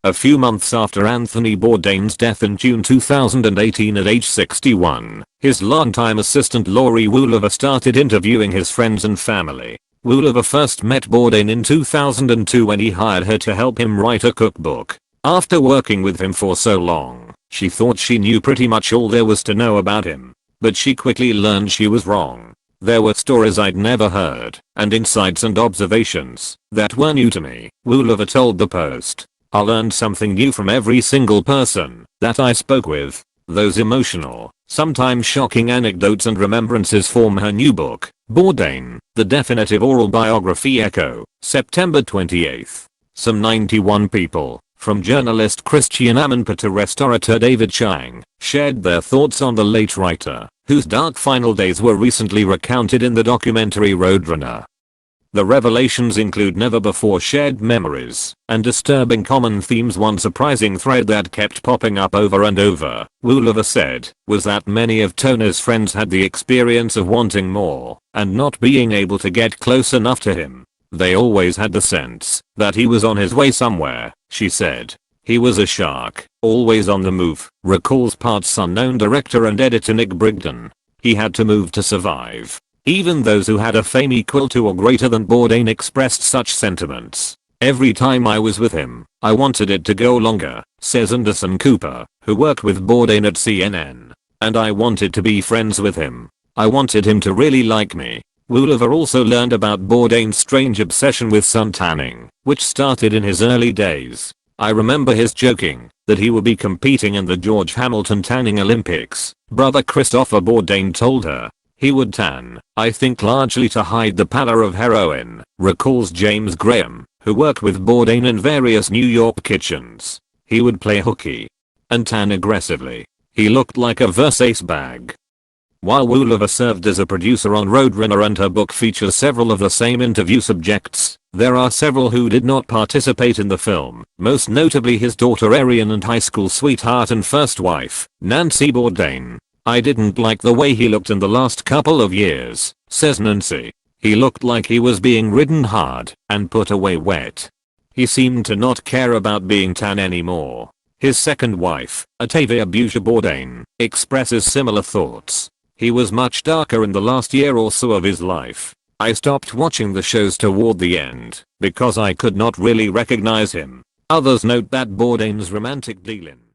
A few months after Anthony Bourdain's death in June 2018 at age 61, his longtime assistant Laurie Woolever started interviewing his friends and family. Woolever first met Bourdain in 2002 when he hired her to help him write a cookbook. After working with him for so long, she thought she knew pretty much all there was to know about him. But she quickly learned she was wrong. There were stories I'd never heard, and insights and observations that were new to me, Woolever told the Post. I learned something new from every single person that I spoke with. Those emotional, sometimes shocking anecdotes and remembrances form her new book, Bourdain, The Definitive Oral Biography. Ecco, September 28. Some 91 people, from journalist Christiane Amanpour to restaurateur David Chang, shared their thoughts on the late writer, whose dark final days were recently recounted in the documentary Roadrunner. The revelations include never-before shared memories and disturbing common themes. One surprising thread that kept popping up over and over, Woolever said, was that many of Toner's friends had the experience of wanting more and not being able to get close enough to him. They always had the sense that he was on his way somewhere, she said. He was a shark, always on the move, recalls Parts Unknown director and editor Nick Brigden. He had to move to survive. Even those who had a fame equal to or greater than Bourdain expressed such sentiments. Every time I was with him, I wanted it to go longer, says Anderson Cooper, who worked with Bourdain at CNN. And I wanted to be friends with him. I wanted him to really like me. Woolever also learned about Bourdain's strange obsession with sun tanning, which started in his early days. I remember his joking that he would be competing in the George Hamilton tanning Olympics. Brother Christopher Bourdain told her. He would tan, I think largely to hide the pallor of heroin, recalls James Graham, who worked with Bourdain in various New York kitchens. He would play hooky and tan aggressively. He looked like a Versace bag. While Woolever served as a producer on Roadrunner and her book features several of the same interview subjects, there are several who did not participate in the film, most notably his daughter Arian and high school sweetheart and first wife, Nancy Bourdain. I didn't like the way he looked in the last couple of years, says Nancy. He looked like he was being ridden hard and put away wet. He seemed to not care about being tan anymore. His second wife, Atavia Bourdain, expresses similar thoughts. He was much darker in the last year or so of his life. I stopped watching the shows toward the end because I could not really recognize him. Others note that Bourdain's romantic dealings